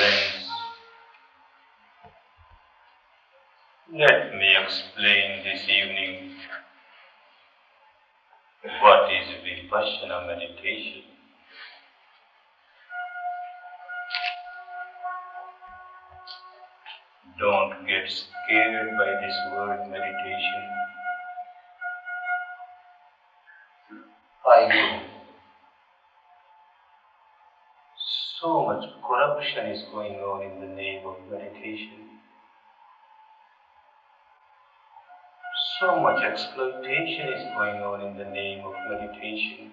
friends, let me explain this evening what is Vipassana Meditation. Don't get scared by this word meditation. I know so much corruption is going on in the name of meditation. So much exploitation is going on in the name of meditation.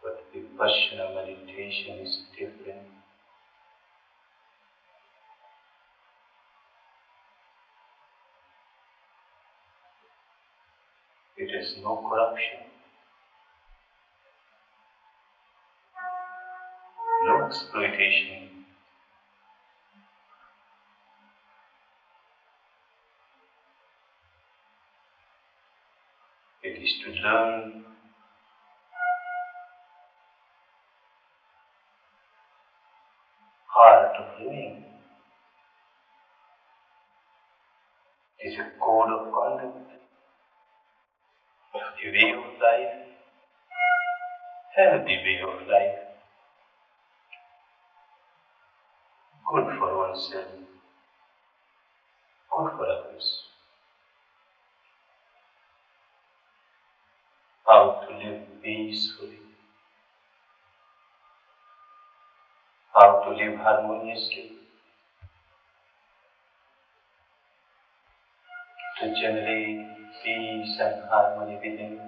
But Vipassana meditation is different. It has no corruption, no exploitation. It is to learn art of living. It is a code of conduct, a way of life, healthy way of life, good for oneself, good for others. How to live peacefully, how to live harmoniously, to generate peace and harmony within,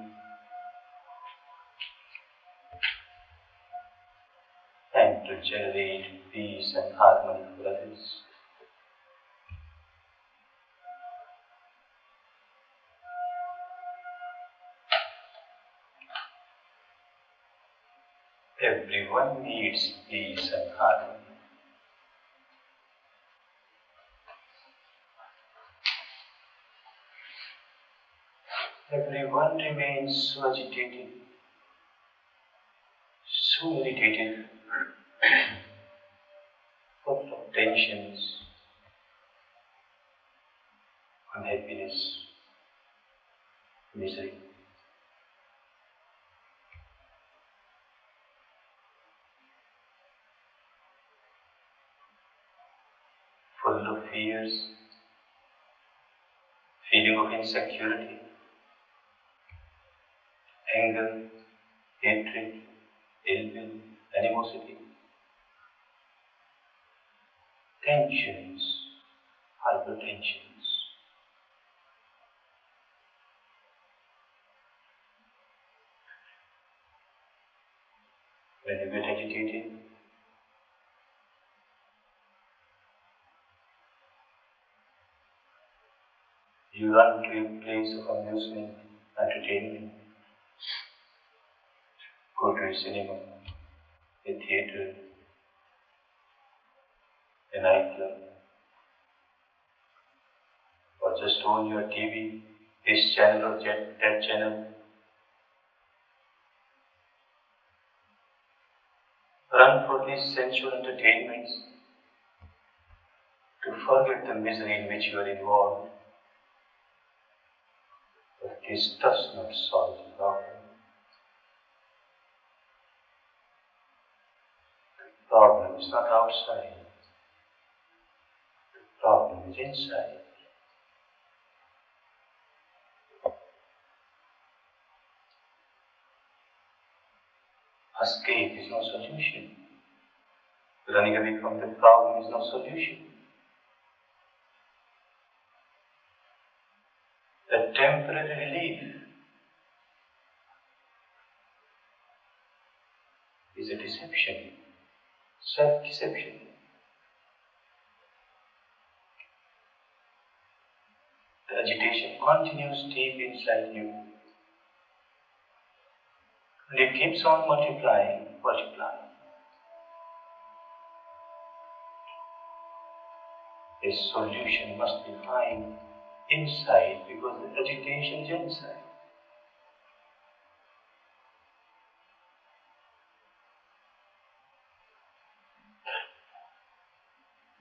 and to generate peace and harmony for others. Everyone needs peace and harmony. Everyone remains so agitated, so irritated, full of tensions, unhappiness, misery. Full of fears, feeling of insecurity, anger, hatred, ill will, animosity, tensions, hypertensions. When you get agitated, you run to a place of amusement, entertainment, go to a cinema, a theatre, a nightclub, or just on your TV, this channel or that channel. Run for these sensual entertainments to forget the misery in which you are involved. But this does not solve the problem. The problem is not outside. The problem is inside. Escape is no solution. Running away from the problem is no solution. The temporary relief is a deception, self-deception. The agitation continues deep inside you. And it keeps on multiplying. A solution must be found inside because the agitation is inside.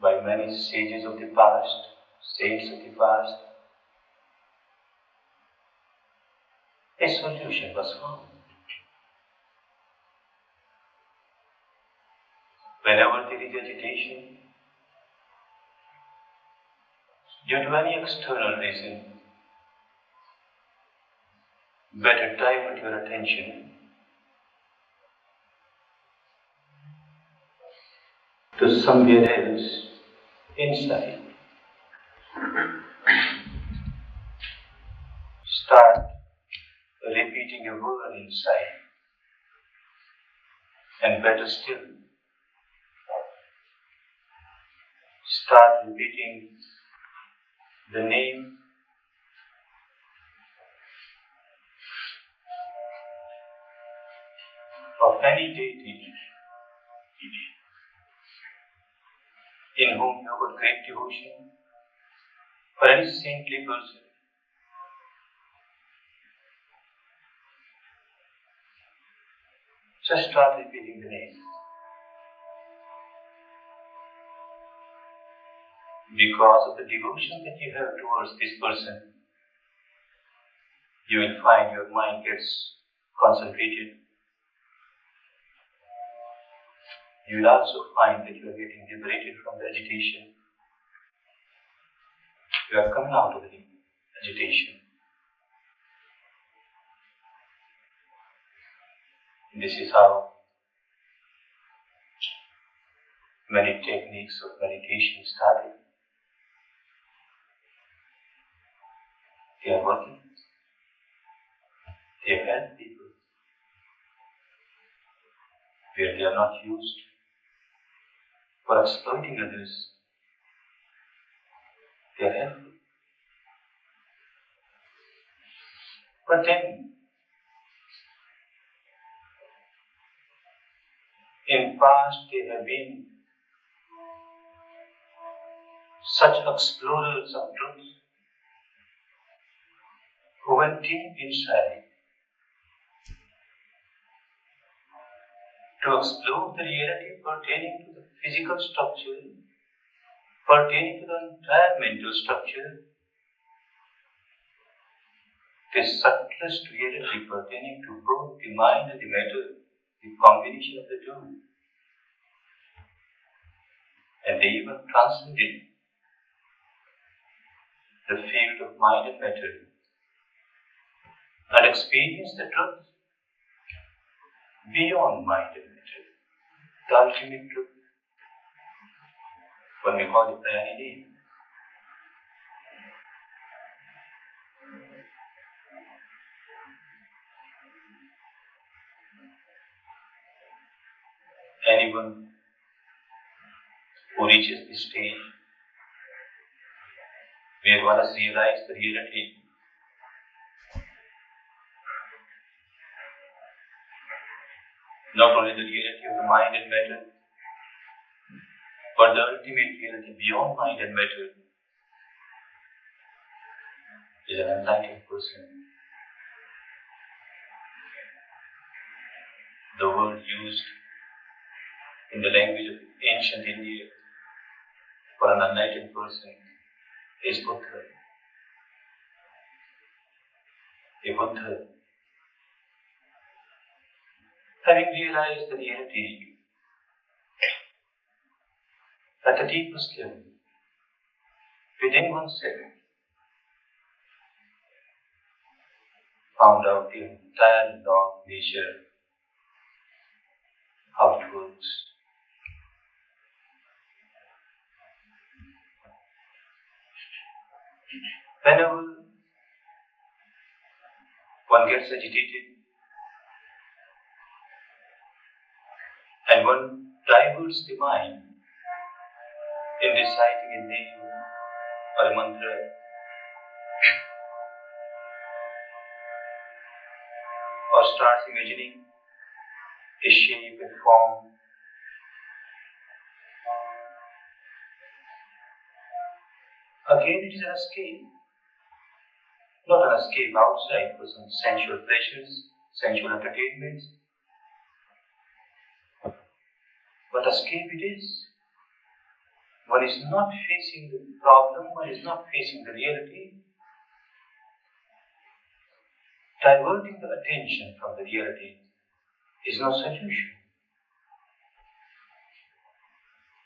by many sages of the past, saints of the past, a solution was found. Whenever there is agitation, due to any external reason, better divert your attention to somewhere else inside. Start repeating a word inside, and better still, start repeating the name of any deity in whom you have got great devotion, or any saintly person. Just start repeating the name. Because of the devotion that you have towards this person, you will find your mind gets concentrated. You will also find that you are getting liberated from the agitation. You are coming out of the agitation. This is how many techniques of meditation started. They are working. They help people where they are not used for exploiting others. They are helpful. But then, in past they have been such explorers of truth who went deep inside to explore the reality pertaining to the physical structure, pertaining to the entire mental structure, the subtlest reality pertaining to both the mind and the matter, the combination of the two. And they even transcended the field of mind and matter and experienced the truth beyond mind and matter, the ultimate truth, what we call the Pranidhi. Anyone who reaches this stage where one has realized the reality not only the reality of the mind and matter, but the ultimate reality beyond mind and matter, is an enlightened person. The word used in the language of ancient India for an enlightened person is Buddha. A Buddha, having realized the reality at the deepest level, within oneself, found out the entire law of nature, how it works. Whenever one gets agitated and one diverts the mind in reciting a name or a mantra, or starts imagining a shape, a form, again it is an escape. Not an escape outside for some sensual pleasures, sensual entertainments, but escape it is. One is not facing the problem, one is not facing the reality. Diverting the attention from the reality is no solution.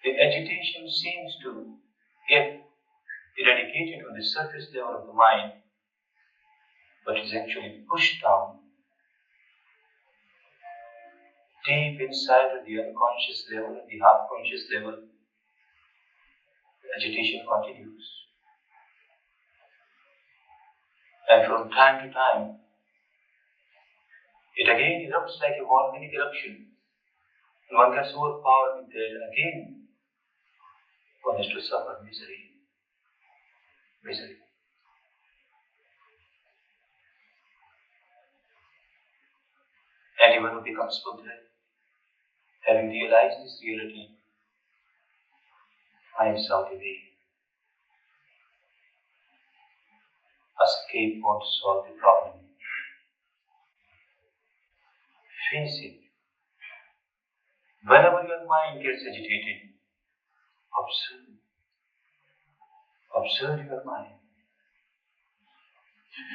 The agitation seems to get eradicated on the surface level of the mind, but is actually pushed down deep inside of the unconscious level, at the half-conscious level. The agitation continues. And from time to time, it again erupts like a volcanic eruption. And one gets overpowered with that, and again, one has to suffer misery. Misery. Anyone who becomes Buddha, having realized this reality, finds out a way. Escape won't solve the problem. Face it. Whenever your mind gets agitated, observe. Observe your mind.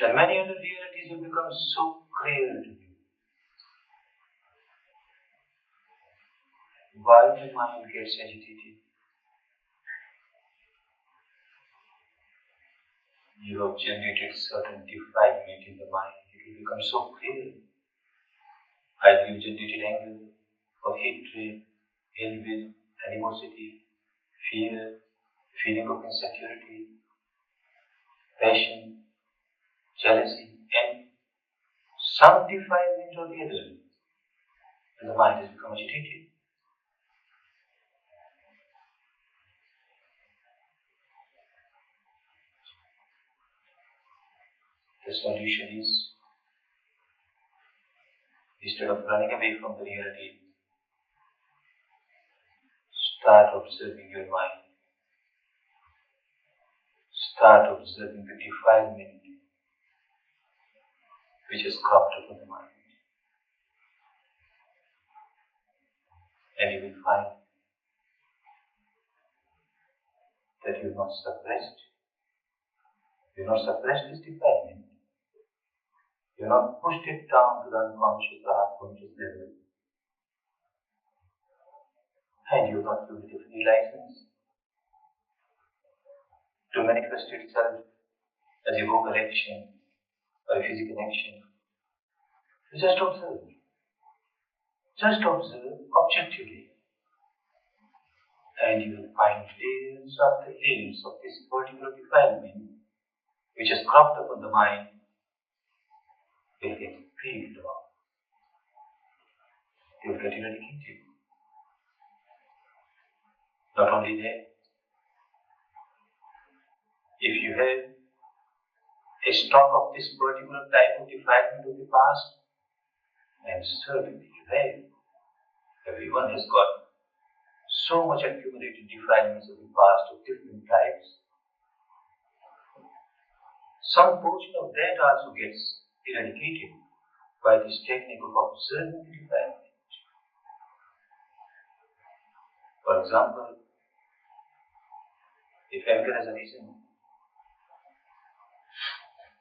The many other realities will become so clear to you. Why the mind gets agitated? You have generated certain defilement in the mind. It will become so clear. Either you generated anger, or hatred, ill will, animosity, fear, feeling of insecurity, passion, jealousy, and some defilement or the other, and the mind has become agitated. The solution is, instead of running away from the reality, start observing your mind. Start observing the defilement which is cropped up in the mind. And you will find that you have not suppressed. You have not suppressed this defilement. You have not pushed it down to the unconscious or half-conscious level. And you have not given it a free license to manifest itself as a vocal action or a physical action. You just observe. Just observe objectively. And you will find layers after layers of this particular defilement which is cropped up on the mind will get peeled off. They will get eradicated. Not only that, if you have a stock of this particular type of defilement of the past, and certainly you have, everyone has got so much accumulated defilements of the past of different types. Some portion of that also gets eradicated by this technique of observing the defilement. For example, if anger has arisen,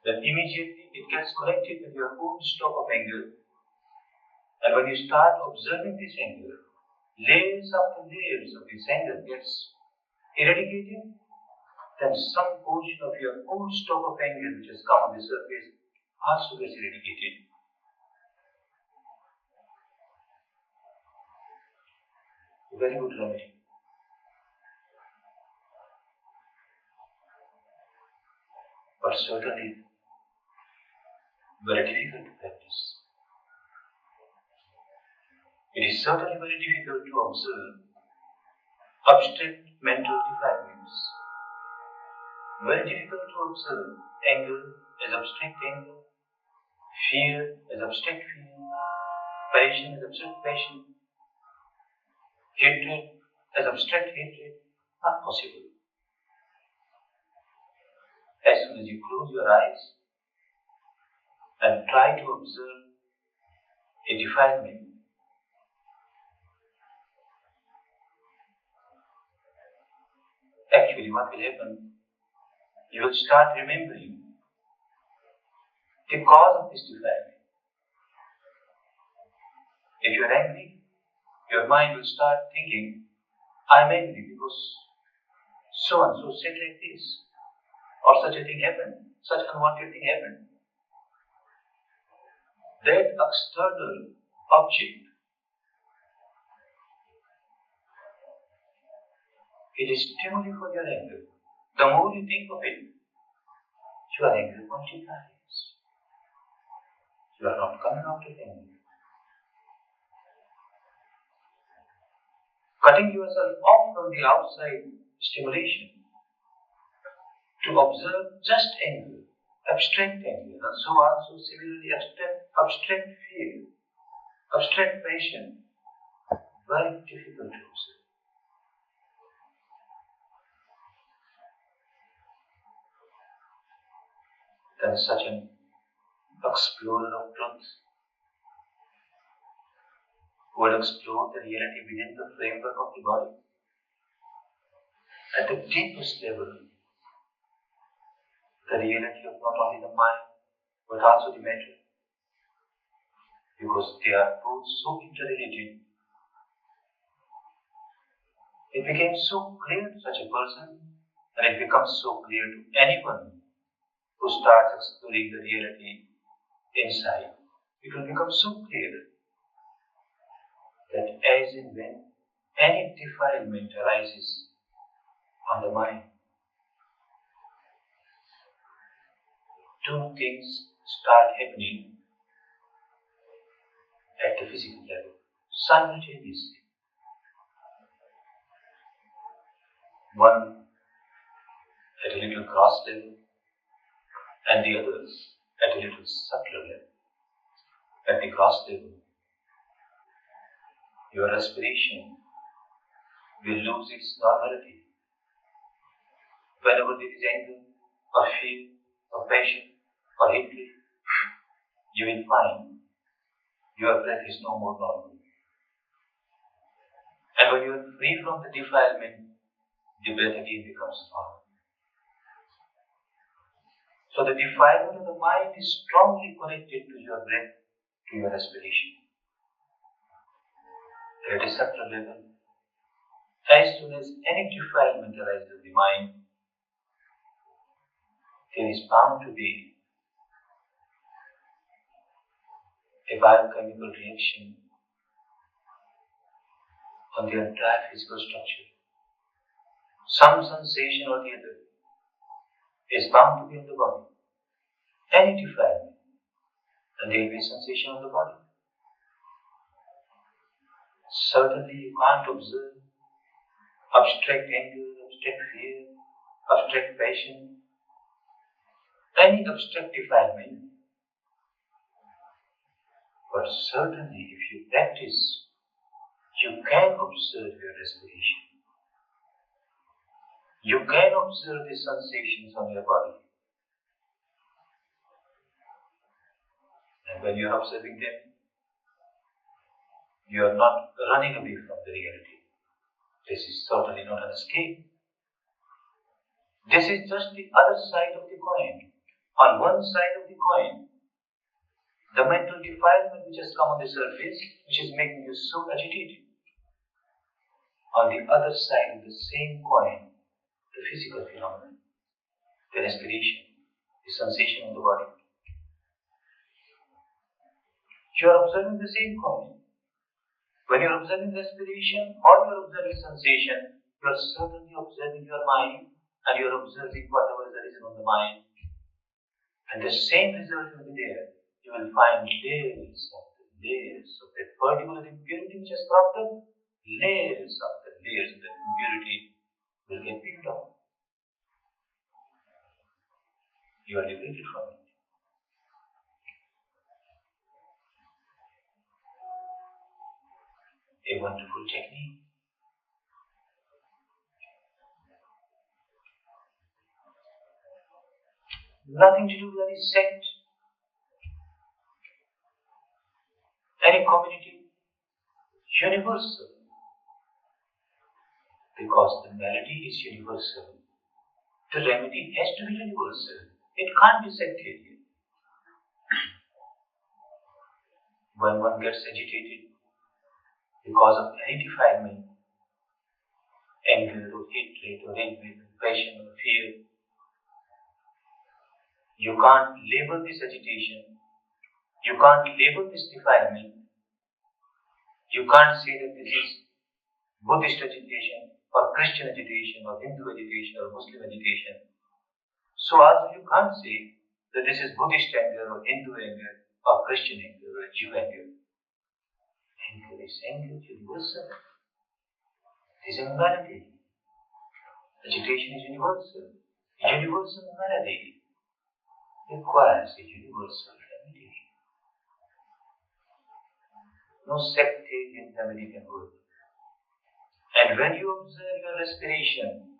then immediately it gets connected with your own stock of anger. And when you start observing this anger, layers after layers of this anger gets eradicated, then some portion of your own stock of anger which has come on the surface also gets eradicated. A very good remedy. But certainly very difficult to practice. It is certainly very difficult to observe abstract mental defilements. Very difficult to observe anger as abstract anger, fear as abstract fear, passion as abstract passion, hatred as abstract hatred. Not possible. As soon as you close your eyes and try to observe a defilement, gradually what will happen? You will start remembering the cause of this defilement. If you are angry, your mind will start thinking, I am angry because so and so said like this, or such a thing happened, such unwanted thing happened. That external object, it is stimuli for your anger. The more you think of it, your anger multiplies. You are not coming out of anger. Cutting yourself off from the outside stimulation to observe just anger, abstract anger, and so also similarly abstract fear, abstract passion, very difficult to observe. There is such an explorer of truth who will explore the reality within the framework of the body. At the deepest level, the reality of not only the mind, but also the matter. Because they are both so interrelated, it became so clear to such a person, and it becomes so clear to anyone who starts exploring the reality inside. It will become so clear that as and when any defilement arises on the mind, two things start happening at the physical level simultaneously. One at a little gross level, and the other at a little subtler level. At the gross level, your respiration will lose its normality. Whenever there is anger, or fear, or passion, or hatred, you will find your breath is no more normal. And when you are free from the defilement, the breath again becomes normal. So the defilement of the mind is strongly connected to your breath, to your respiration. At a subtle level, as soon as any defilement arises in the mind, there is bound to be a biochemical reaction on the entire physical structure. Some sensation or the other is bound to be in the body. Any defilement, and there will be a sensation on the body. Certainly you can't observe abstract anger, abstract fear, abstract passion, any abstract defilement. But certainly if you practice, you can observe your respiration. You can observe the sensations on your body. And when you are observing them, you are not running away from the reality. This is certainly not an escape. This is just the other side of the coin. On one side of the coin, the mental defilement which has come on the surface, which is making you so agitated. On the other side of the same coin, the physical phenomenon, the respiration, the sensation of the body. You are observing the same coin. When you are observing respiration or you are observing sensation, you are certainly observing your mind and you are observing whatever is arisen on the mind. And the same result will be there. You will find layers of that particular impurity which has cropped up. Layers of that impurity will get picked up. You are liberated from it. A wonderful technique. Nothing to do with any sect, any community, universal. Because the melody is universal. The remedy has to be universal. It can't be sectarian. When one gets agitated because of any defilement, anger or hatred or envy, passion or fear, you can't label this agitation, you can't label this defilement, you can't say that this is Buddhist agitation or Christian agitation or Hindu agitation or Muslim agitation. So also you can't say that this is Buddhist anger or Hindu anger or Christian anger or Jew anger. Anger is anger, universal. It is a malady. Agitation is universal. Universal malady requires a universal remedy. No sectarian remedy can work. And when you observe your respiration,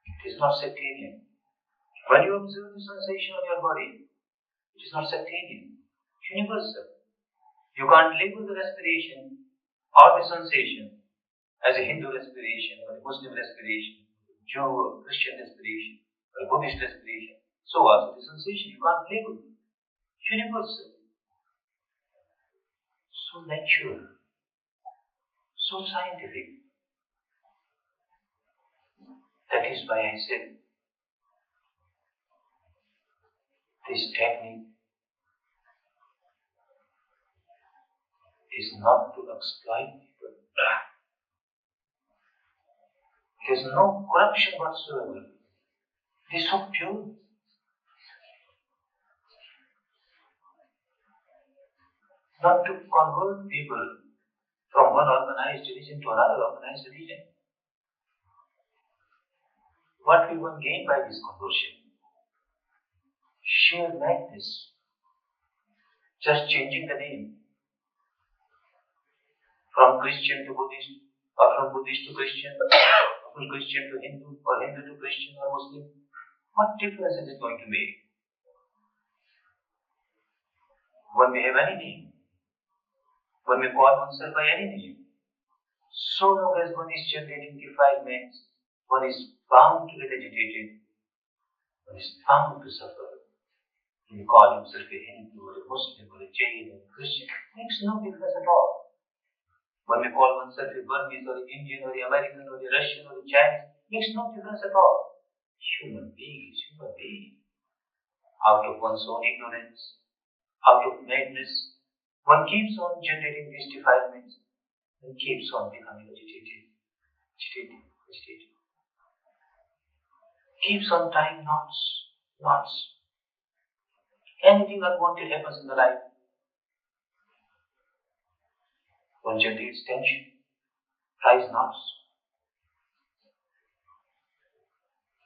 it is not sectarian. When you observe the sensation of your body, it is not sectarian. It's universal. You can't label the respiration or the sensation as a Hindu respiration or a Muslim respiration, Jew or Christian respiration or a Buddhist respiration. So also the sensation, you can't label it. It's universal. So natural. So scientific. That is why I said this technique is not to exploit people. There is no corruption whatsoever. It is so pure. Not to convert people from one organized religion to another organized religion. What will one gain by this conversion? Sheer madness. Just changing the name from Christian to Buddhist, or from Buddhist to Christian, or from Christian to Hindu, or Hindu to Christian or Muslim. What difference is it going to make? One may have any name. One may call oneself by any name. So long as one is generating defilements, one is bound to get agitated, one is bound to suffer. When you call himself a Hindu or a Muslim or a Jain or a Christian, it makes no difference at all. One may call oneself a Burmese or an Indian or an American or a Russian or a Chinese, it makes no difference at all. Human being is human being. Out of one's own ignorance, out of madness, one keeps on generating these defilements and keeps on becoming agitated. Keeps on tying knots. Anything unwanted happens in the life. One generates tension, ties knots.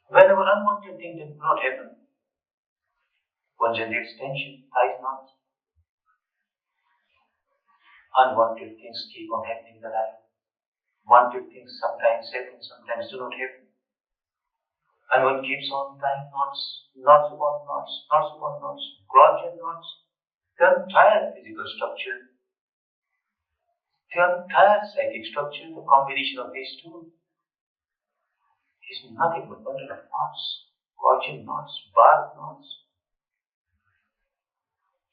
Whenever unwanted things do not happen, one generates tension, ties knots. Unwanted things keep on happening in the life. Wanted things sometimes happen, sometimes do not happen. And one keeps on tying knots upon knots, Gordian knots. The entire physical structure, the entire psychic structure, the combination of these two is nothing but bundle of knots, Gordian knots, barbed knots.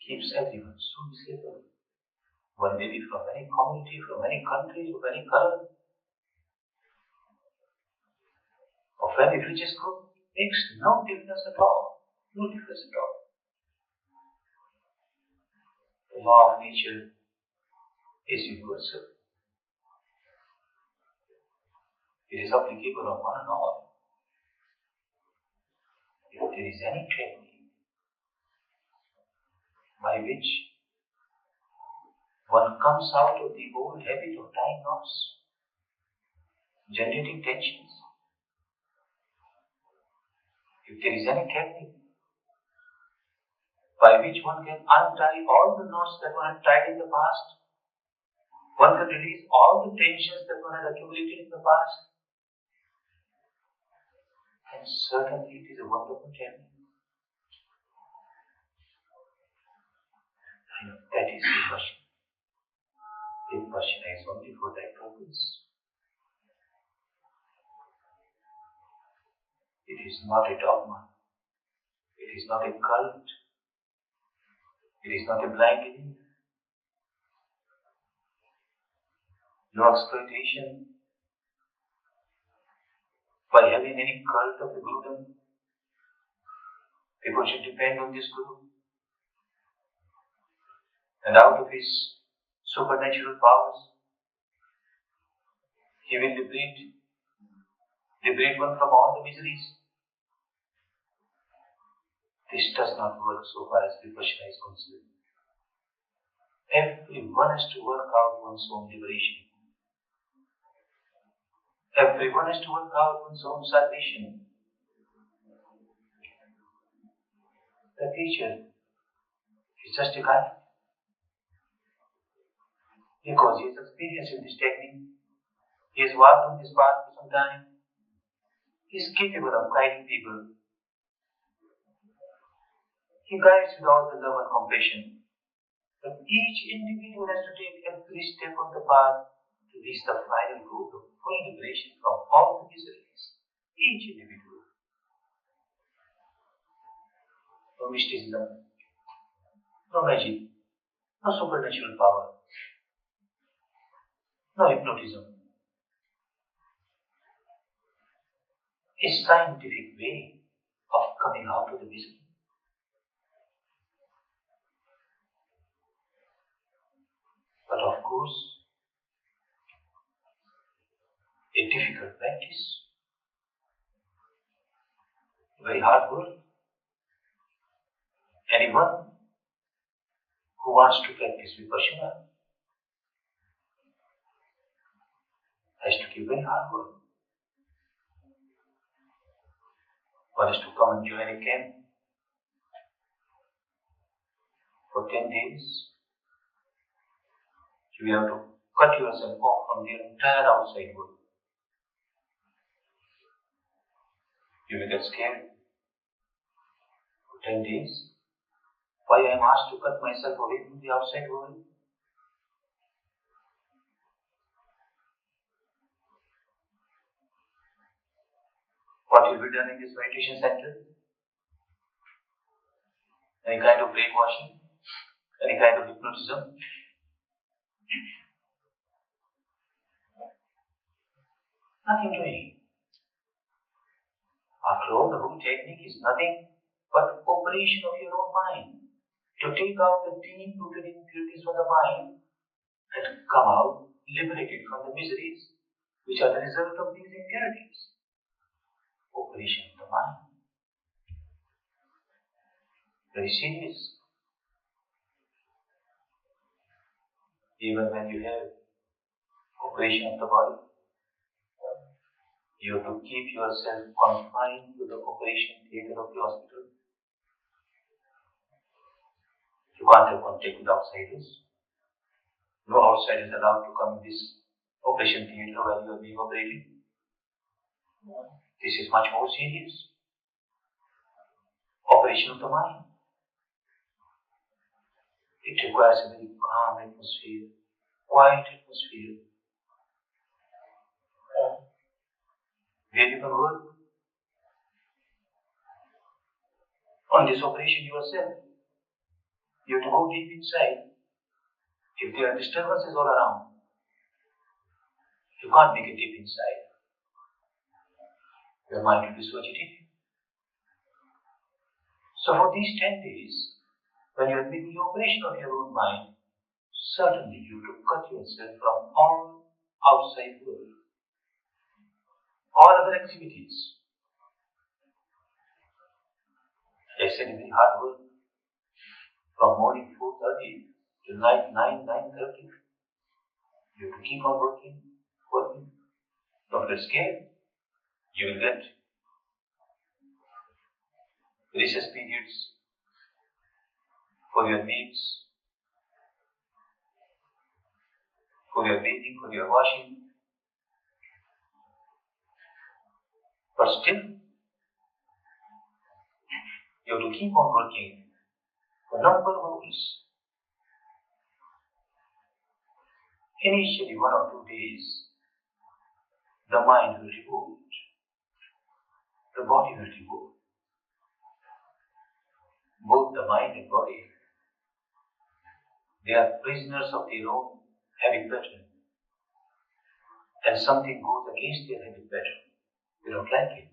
Keeps everyone so miserable. One may be from any community, from any country, of any color, of any religious group, makes no difference at all. No difference at all. The law of nature is universal. It is applicable on one and all. If there is any technique by which one comes out of the old habit of tying knots, generating tensions, if there is any technique by which one can untie all the knots that one had tied in the past, one can release all the tensions that one had accumulated in the past, then certainly it is a wonderful technique. That is Vipassana. Vipassana is only for that purpose. It is is not a dogma. It is not a cult. It is not a blind belief. No exploitation by having any cult of the Gurudom. People should depend on this Guru. And out of his supernatural powers, he will liberate one from all the miseries. This does not work so far as Vipassana is concerned. Everyone has to work out one's own liberation. Everyone has to work out one's own salvation. The teacher is just a guide. Because he has experience in this technique, he has walked on this path for some time, he is capable of guiding people. He guides with all the love and compassion. But each individual has to take every step on the path to reach the final goal of full liberation from all the miseries. Each individual. No mysticism, no magic, no supernatural power, no hypnotism. A scientific way of coming out of the misery. But of course, a difficult practice, very hard work. Anyone who wants to practice Vipassana has to give very hard work. One has to come and join a camp for 10 days. You have to cut yourself off from the entire outside world. You will get scared for 10 days. Why I am asked to cut myself away from the outside world? What will be done in this meditation center? Any kind of brainwashing? Any kind of hypnotism? Nothing doing. After all, the whole technique is nothing but operation of your own mind. To take out the deep-rooted impurities from the mind and come out liberated from the miseries which are the result of these impurities. Operation of the mind. Very serious. Even when you have operation of the body, you have to keep yourself confined to the operation theatre of the hospital. You can't have contact with outsiders. No outsider is allowed to come in this operation theatre while you are being operated. This is much more serious. Operation of the mind. It requires a very calm atmosphere, quiet atmosphere, where you can work on this operation yourself. You have to go deep inside. If there are disturbances all around, you can't make it deep inside. Your mind will be so agitated. So for these 10 days, when you are making the operation of your own mind, certainly you have to cut yourself from all outside world, all other activities. I said in the hard work, from morning 4:30 till night 9:30. You have to keep on working. Don't get scared. You will get recess periods for your needs, for your bathing, for your washing. But still, you have to keep on working for number of hours. Initially, 1 or 2 days, the mind will revolt. the body will devote. Both the mind and body, they are prisoners of their own habit pattern. And something goes against their habit pattern. They don't like it.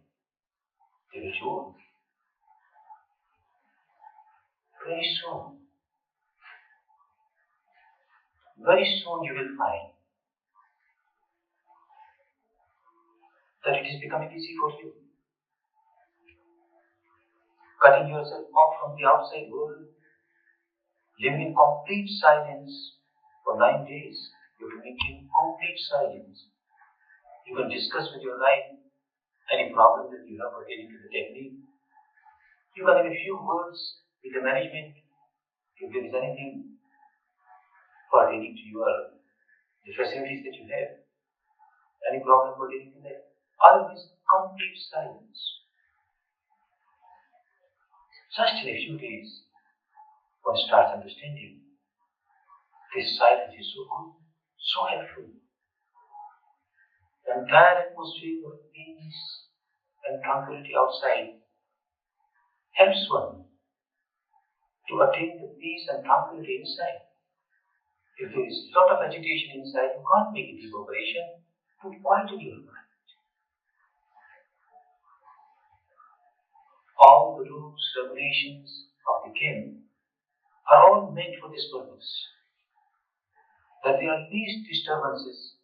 They will join. Very soon you will find that it is becoming easy for you. Cutting yourself off from the outside world, living in complete silence for 9 days. You can maintain complete silence. You can discuss with your life any problem that you have pertaining to the technique. You can have a few words with the management if there is anything pertaining to the facilities that you have. Any problem pertaining to that. Otherwise, complete silence. Just in a few days, one starts understanding this silence is so good, so helpful. The entire atmosphere of peace and tranquility outside helps one to attain the peace and tranquility inside. If there is a lot of agitation inside, you can't make a deep operation to quieten your mind. All the rules, regulations of the game are all meant for this purpose. That there are least disturbances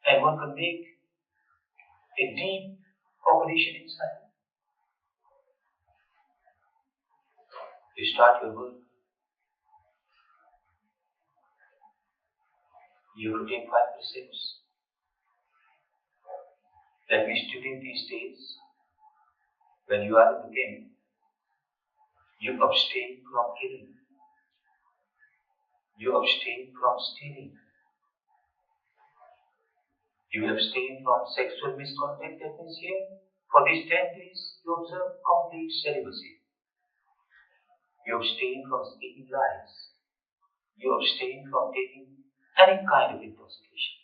and one can make a deep operation inside. You start your work, you have to take 5 precepts. That means during these days, when you are in the game, you abstain from killing. You abstain from stealing. You will abstain from sexual misconduct. That means here, for these 10 days, you observe complete celibacy. You abstain from speaking lies. You abstain from taking any kind of intoxication.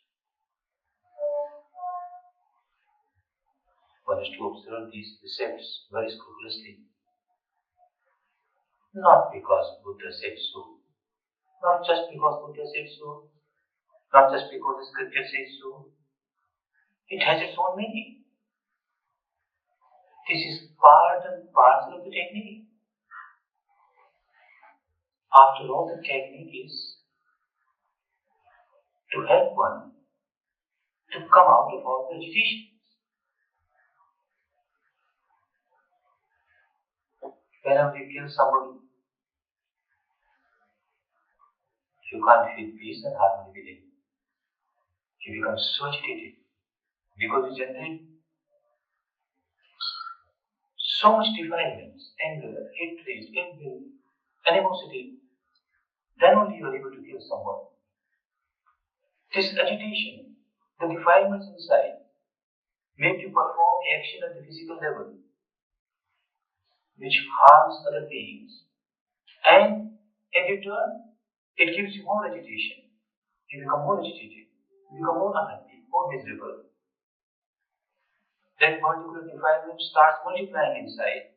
One is to observe these precepts very scrupulously. Not because Buddha said so. Not just because Buddha said so. Not just because the scripture says so. It has its own meaning. This is part and parcel of the technique. After all, the technique is to help one to come out of all the agitations. Whenever you kill somebody, you can't feel peace and harmony within. You become so agitated because you generate so much defilements, anger, hatred, envy, animosity. Then only you are able to kill someone. This agitation, the defilements inside, make you perform the action at the physical level, which harms other beings, and in return, it gives you more agitation. You become more agitated, you become more unhappy, more miserable. That particular defilement starts multiplying inside.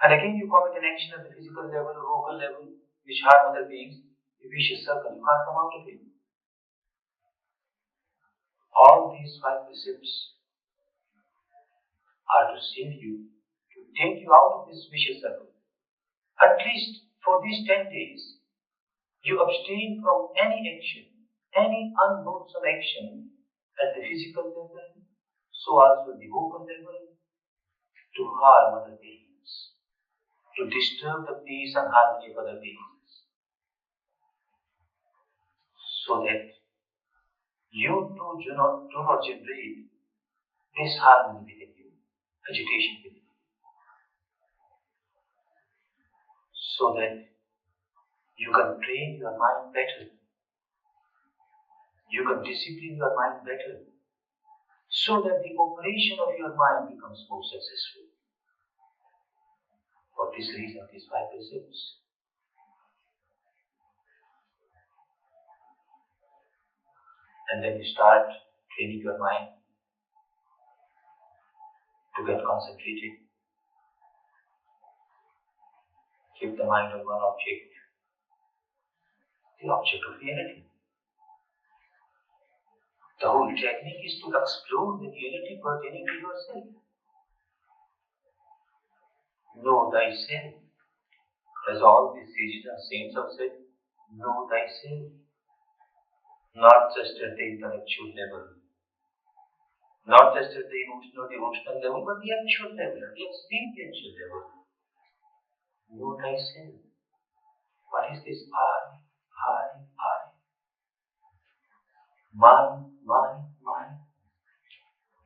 And again you commit an action at the physical level or vocal level, which harm other beings, a vicious circle, you can't come out of it. All these 5 precepts are to save you, to take you out of this vicious circle. At least for these 10 days, you abstain from any action, any unwholesome action at the physical level, so also the vocal level, to harm other beings, to disturb the peace and harmony of other beings, so that you too do not generate disharmony within you, agitation within you, so that you can train your mind better, you can discipline your mind better, so that the operation of your mind becomes more successful. For this reason, these 5 precepts. And then you start training your mind. to get concentrated. Keep the mind on one object, the object of reality. The whole technique is to explore the reality pertaining to yourself. Know thyself. As all the sages and saints have said, know thyself. Not just at the intellectual level, not just at the emotional level, but the actual level, the experiential level. Know thyself. What is this I? Mind.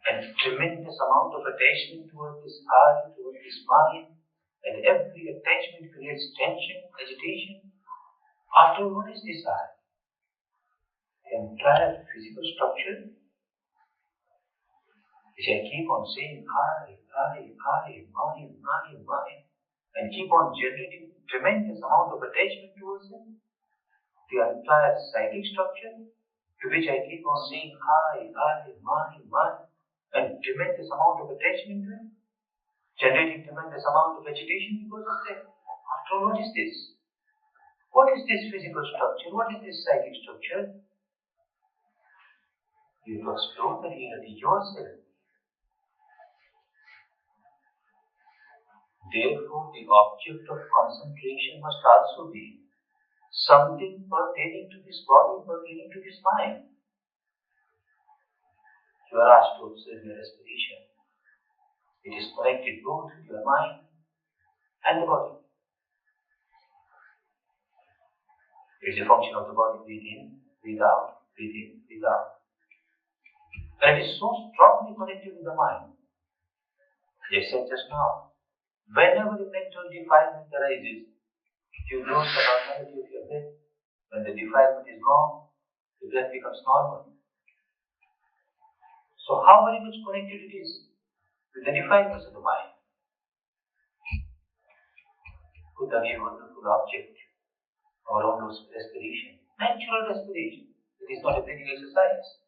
And tremendous amount of attachment towards this I, towards this mind, and every attachment creates tension, agitation. After all, what is this I? The entire physical structure, which I keep on saying I, mine, and keep on generating tremendous amount of attachment towards it. The entire psychic structure, to which I keep on saying I, mine, and tremendous amount of attachment to it, generating tremendous amount of agitation because of that. After all, what is this? What is this physical structure? What is this psychic structure? You have to explore the reality yourself. Therefore, the object of concentration must also be something pertaining to this body, pertaining to this mind. You are asked to observe your respiration. It is connected both with your mind and the body. It is a function of the body. Breathe in, breathe out, breathe in, breathe out. And it is so strongly connected with the mind. As I said just now, whenever a mental defilement arises, you lose the normality of your breath. When the defilement is gone, the breath becomes normal. So how very much connected it is with the defilements of the mind. Put away a wonderful object, our own respiration, natural respiration. It is not a breathing exercise,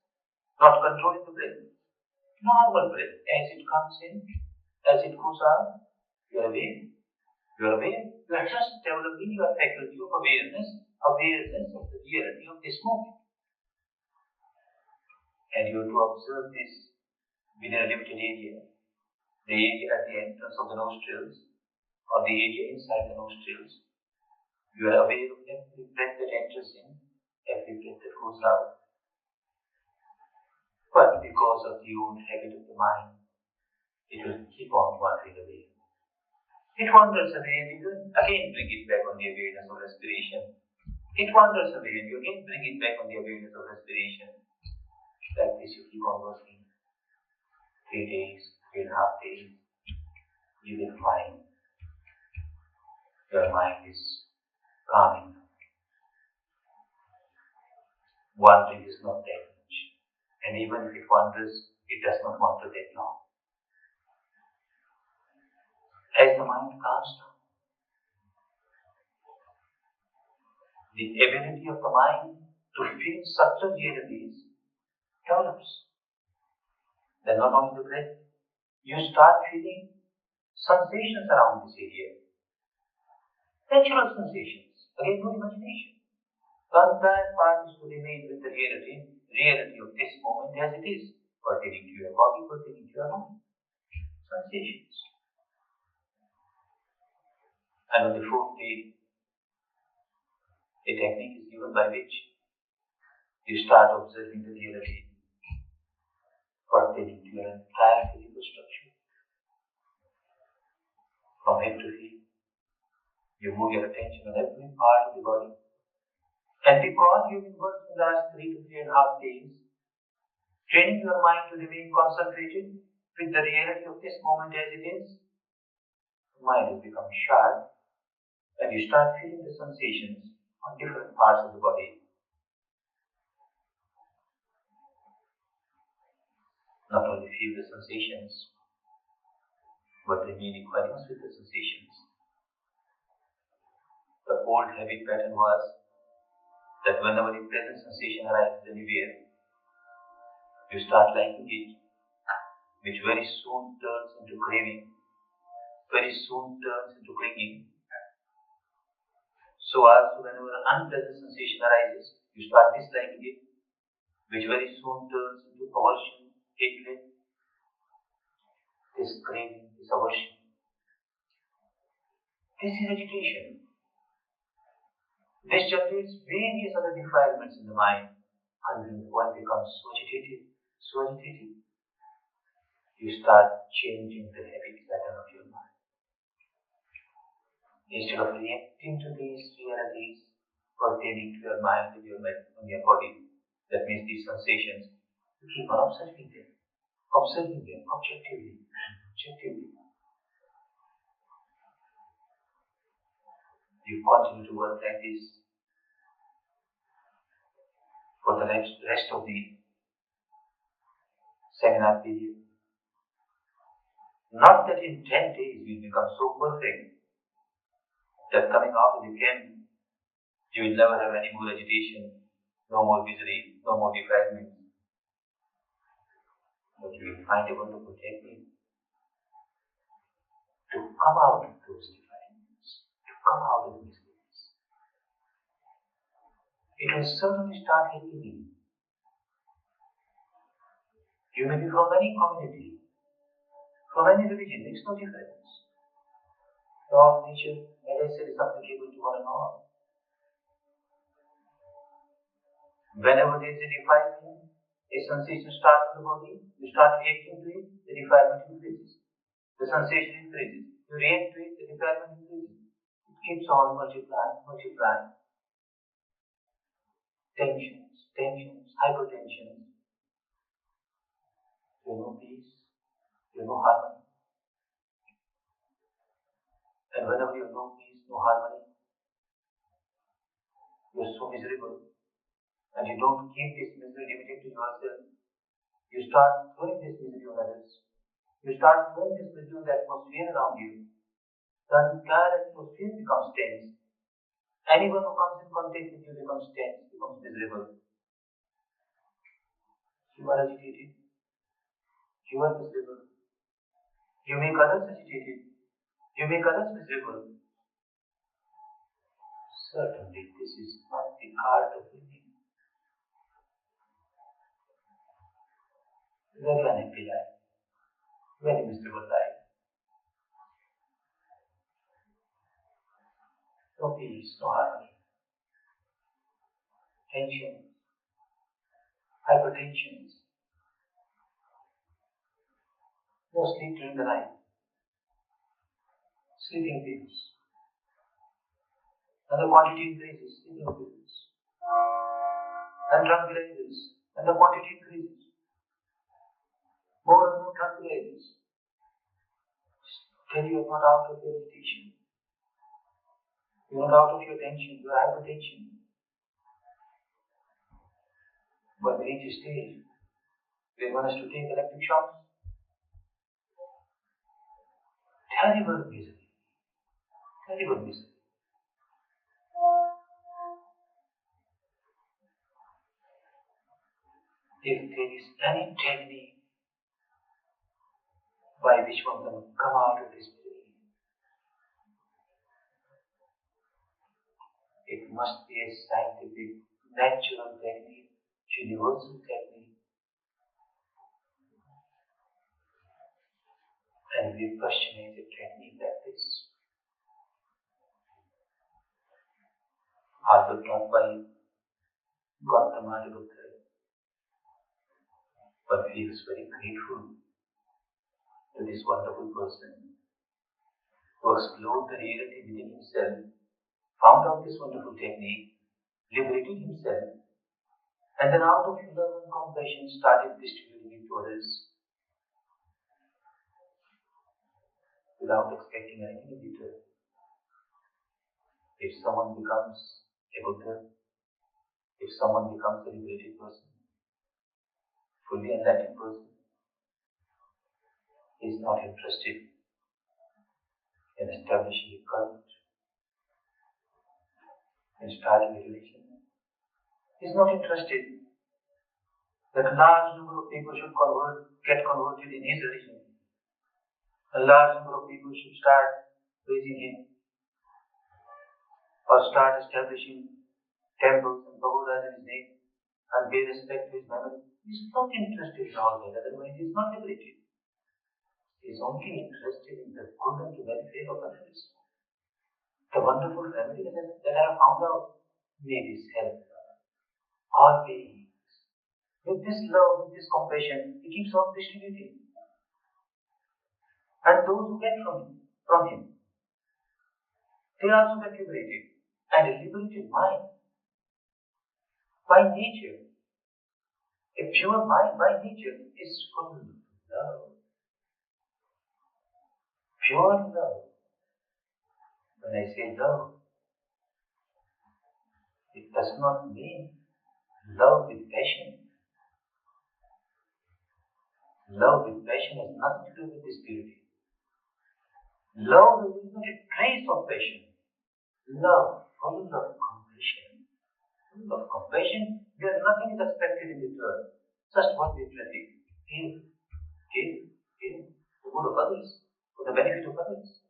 not controlling the breath. Normal breath, as it comes in, as it goes out, you are aware. You are just developing your faculty of awareness of the reality of this moment. And you have to observe this within a limited area. The area at the entrance of the nostrils, or the area inside the nostrils. You are aware of every breath that enters in, every breath that goes out. But because of the old habit of the mind, it will keep on wandering away. It wanders away and you again bring it back on the awareness of respiration. It wanders away and you again bring it back on the awareness of respiration. Like this you keep on working. 3 days, 3.5 days, you will find your mind is calming. Wandering is not that much. And even if it wanders, it does not wander that long. As the mind calms down, the ability of the mind to feel subtle realities develops. Then not only the breath, you start feeling sensations around this area. Natural sensations, again no imagination. The entire part is to remain with the reality of this moment as it is, pertaining to your body, pertaining to your mind. Sensations. And on the 4th day, a technique is given by which you start observing the reality pertaining to your entire physical structure. From head to feet, you move your attention on every part of the body. And because you've been working the last 3 to 3.5 days, training your mind to remain concentrated with the reality of this moment as it is, the mind has become sharp and you start feeling the sensations on different parts of the body. Not only feel the sensations, but remain equanimous with the sensations. The old habit pattern was that whenever a pleasant sensation arises anywhere, you start liking it, which very soon turns into craving, very soon turns into clinging. So also whenever an unpleasant sensation arises, you start disliking it, which very soon turns into aversion, hatred, this craving, this aversion. This is agitation. This generates various other defilements in the mind, and when one becomes so agitated, you start changing the habit pattern of your mind. Instead of reacting to these realities pertaining to your mind and your body, that means these sensations, you keep on observing them objectively. You continue to work like this for the rest of the seminar period. Not that in 10 days you become so perfect that coming out of the camp you will never have any more agitation, no more misery, no more defilement. But you will find a wonderful technique to come out of those defilements, to come out of these things. It will certainly start helping you. You may be from any community, from any religion, makes no difference. Law of nature, as I said, is applicable to one and all. Whenever there is a defilement, a sensation starts in the body, you start reacting to it, the defilement increases. The sensation increases. You react to it, the defilement increases. It keeps on multiplying. Tensions, hypertension. You know peace, you know harmony. And whenever you know peace, no harmony, you're so miserable. And you don't keep this misery limited to yourself. You start throwing this misery on others. You start throwing this misery on the atmosphere around you. The entire atmosphere becomes tense. Anyone who comes in contact with you becomes tense, becomes miserable. You are agitated. You are miserable. You make others agitated. You make others miserable. Certainly, this is not the art of living. Very unhappy life. Very miserable life. No peace, no harmony. Tension, hypertension, no sleep during the night, sleeping pills, and the quantity increases, sleeping pills, and tranquilizers, and the quantity increases. More and more tranquilizers. Till you are not out of your agitation. You are not out of your tension, your hypertension. But we reach a stage where one has to take electric shocks. Terrible misery. If there is any technique by which one can come out of this misery, it must be a scientific, natural technique, universal technique. And Vipassana is a technique like this. Although taught by Goenka, but feels very grateful to this wonderful person who explored the reality within himself, found out this wonderful technique, liberated himself, and then out of love and compassion started distributing it to others without expecting anything in return. If someone becomes a Buddha, if someone becomes a liberated person, fully enlightened person, he is not interested in establishing a cult, in starting a religion. He is not interested that a large number of of people should get converted in his religion. A large number of people should start praising him or start establishing temples and pagodas in his name and pay respect to his memory. He is not interested in all that, otherwise he is not liberated. He is only interested in the good and the welfare of others. The wonderful remedy that I have found out, may this help all beings. With this love, with this compassion, he keeps on distributing. And those who get from him, they also get liberated. And a liberated mind, by nature, a pure mind by nature is full of love. Pure love. When I say love, it does not mean love with passion. Love with passion has nothing to do with this purity. Love is not a trace of passion. Love full of compassion. Full of compassion, where nothing is expected in return. Just what we receive. Give. The good of others, for the benefit of others.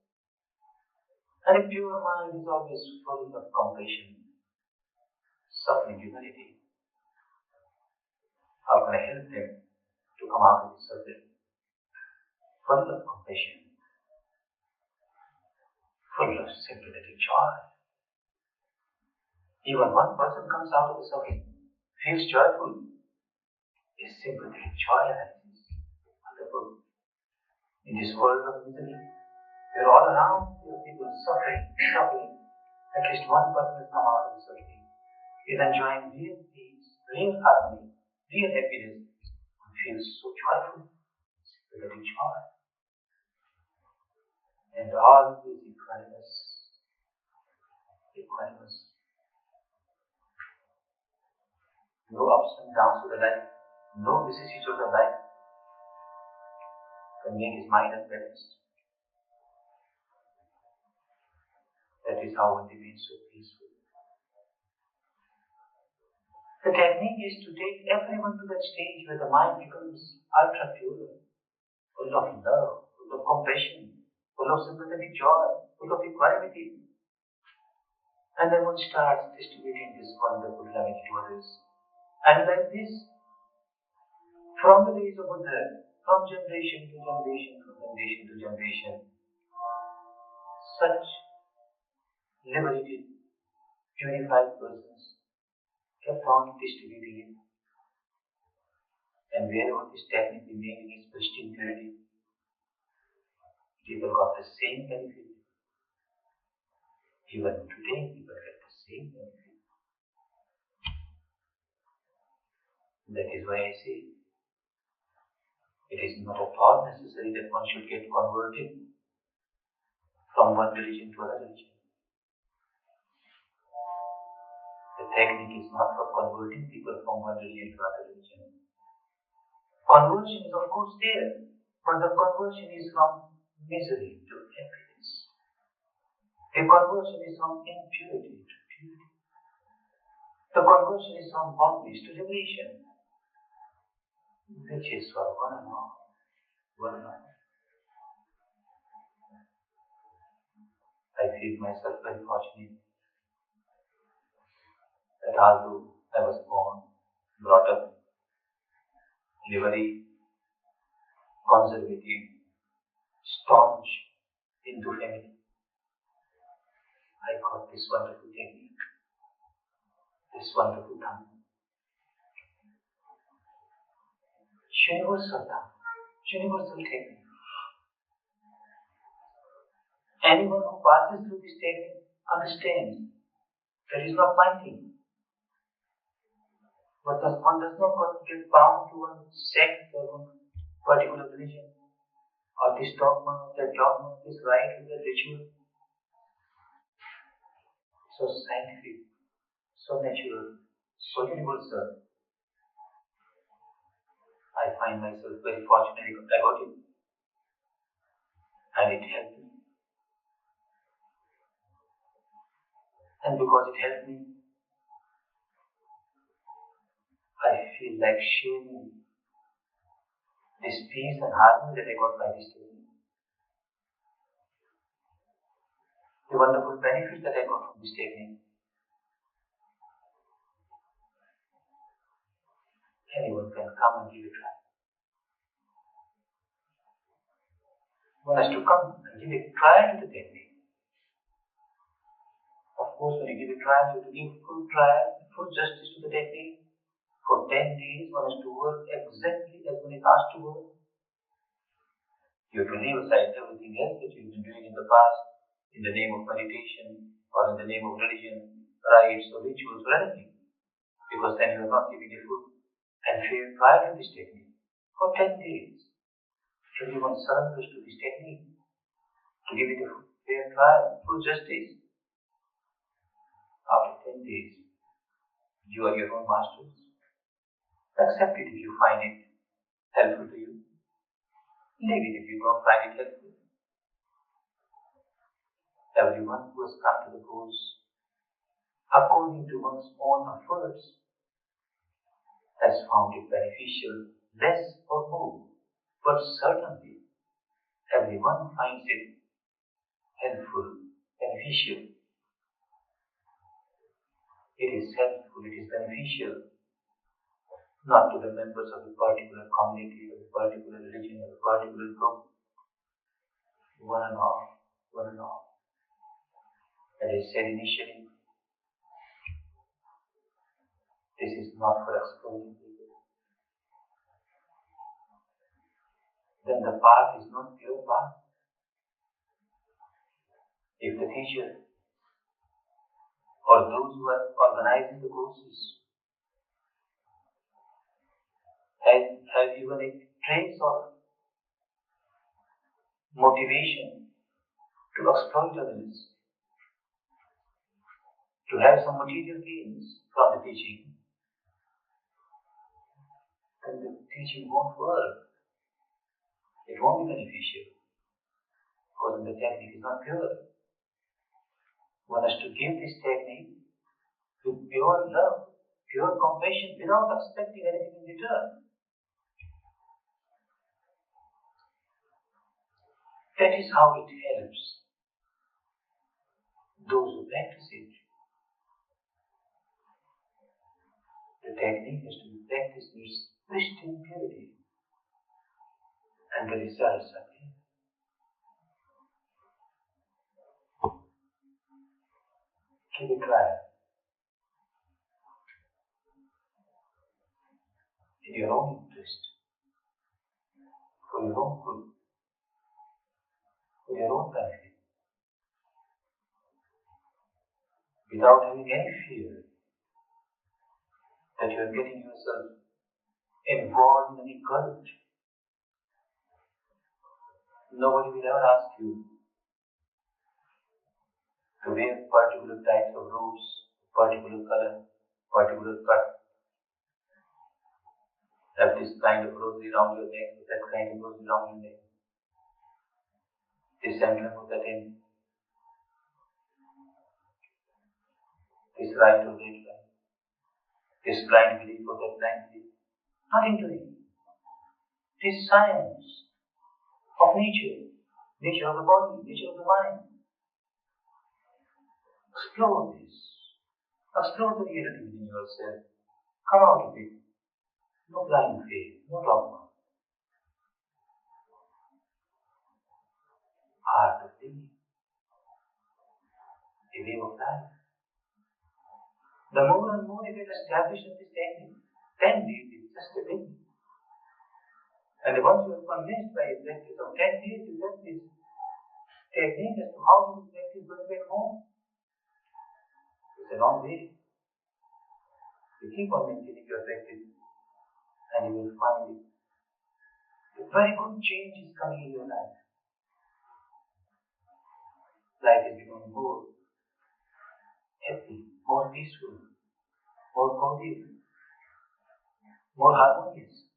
And a pure mind is always full of compassion, suffering humanity. How can I help them to come out of this suffering? Full of compassion, full of sympathetic joy. Even one person comes out of the suffering, feels joyful, is sympathetic joy arises. Wonderful. In this world of misery, we are all around, there are people suffering. At least one person has come out of the suffering, is enjoying real peace, real harmony, real happiness, and feels so joyful, sympathetic joy. And all is equanimous. No ups and downs of the life, no vicissitudes of the life can make his mind unbalanced. That is how one remains so peaceful. The technique is to take everyone to that stage where the mind becomes ultra pure, full of love, full of compassion, full of sympathetic joy, full of equanimity. And then one starts distributing this wonderful remedy to others. And like this, from the days of Buddha, from generation to generation, such liberated, purified persons kept on distributing it. And wherever this technique remained in its pristine purity, people got the same benefit. Even today, people get the same benefit. That is why I say, it is not at all necessary that one should get converted from one religion to another religion. The technique is not for converting people from one religion to another religion. Conversion is of course there, but the conversion is from misery to happiness. The conversion is from impurity to purity. The conversion is from bondage to liberation, which is for one and all. I feel myself very fortunate that although I was brought up in a very conservative, staunch Hindu family, I got this wonderful technique, this wonderful Dhamma. Universal Dhamma, universal technique. Anyone who passes through this technique understands that is not my thing. But one does not get bound to one sect or one particular religion, or this dogma, that dogma, this rite, or that ritual. So scientific, so natural, so universal. I find myself very fortunate I got it, and it helped me. And because it helped me, I feel like sharing this peace and harmony that I got by this technique, the wonderful benefits that I got from this technique. Anyone can come and give it a try. One has to come and give a trial to the technique. Of course, when you give a trial, you have to give full trial, full justice to the technique. For 10 days, one has to work exactly as one is asked to work. You have to leave aside everything else that you've been doing in the past, in the name of meditation, or in the name of religion, rites, or rituals, or anything. Because then you are not giving a full and fair trial to this technique. For 10 days, everyone surrenders to this technique, to give it a fair trial, full justice. After 10 days, you are your own masters. Accept it if you find it helpful to you. Leave it if you don't find it helpful. Everyone who has come to the course according to one's own efforts has found it beneficial, less or more, but certainly everyone finds it helpful, beneficial. It is helpful, it is beneficial, not to the members of a particular community, of a particular religion, of a particular group. One and all, one and all. As I said initially, this is not for exploiting people. Then the path is not pure path. If the teacher or those who are organizing the courses have even a trace of motivation to exploit others, to have some material gains from the teaching, then the teaching won't work. It won't be beneficial, because the technique is not pure. One has to give this technique with pure love, pure compassion, without expecting anything in return. That is how it helps those who practice it. The technique has to be practiced with pristine purity, and the results are clear. Give it a try. In your own interest, for your own good, for your own benefit, without having any fear that you are getting yourself involved in any cult. Nobody will ever ask you to wear particular types of robes, particular color, particular cut, have this kind of rosary around your neck, that kind of rosary around your neck, this emblem of that end, this right or that right, this blind belief or that blind belief. Nothing to it. It is science of nature, nature of the body, nature of the mind. Explore this. Explore the reality within yourself. Come out of it. No blind faith, no dogma. Heart of being. A way of life. The more and more you get established in this technique, 10 days is just a beginning. And once you are convinced by a practice of 10 days, you get this technique as to how you practice going back home. It's a long way. You keep on maintaining your practice, and you will find it. A very good change is coming in your life. Life is becoming more happy, more peaceful, more cordial, more harmonious.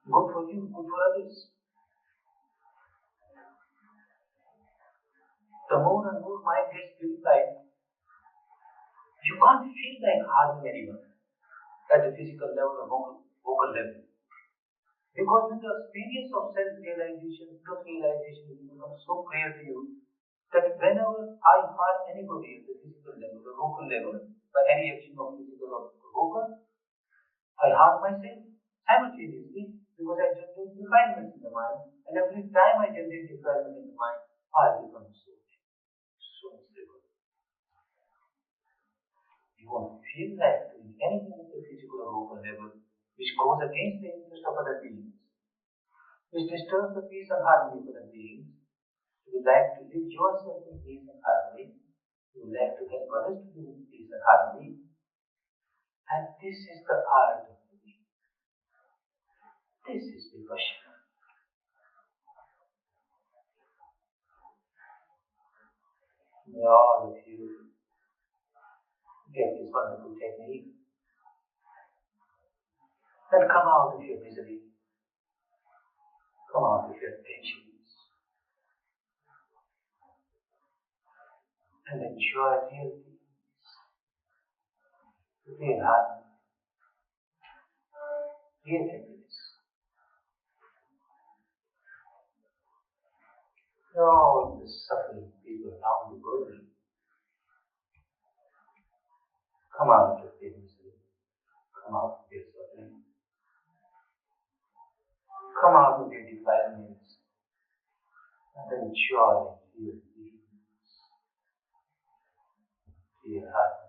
Good for you, good for others. The more and more mind gets purified, you can't feel like harming anyone at the physical level or vocal level. Because with the experience of self-realization, truth-realization, it becomes so clear to you that whenever I harm anybody at the physical level, the local level, by any action of physical or local, I harm myself simultaneously because I generate defilements in the mind, and every time I generate defilement in the mind, I become so miserable. You won't feel like doing anything at the physical or local level which goes against the interest of other beings, which disturbs the peace and harmony of other beings. You would like to live yourself in peace and harmony. You would like to help others to live in peace and harmony. And this is the art of living. This is Vipassana. May all of you get this wonderful technique and come out of your misery, come out of your tensions, and enjoy real peace, real harmony, real happiness. All the suffering people around the world, come out of their misery, come out of their suffering, come out of their defilements, and enjoy real peace, real harmony.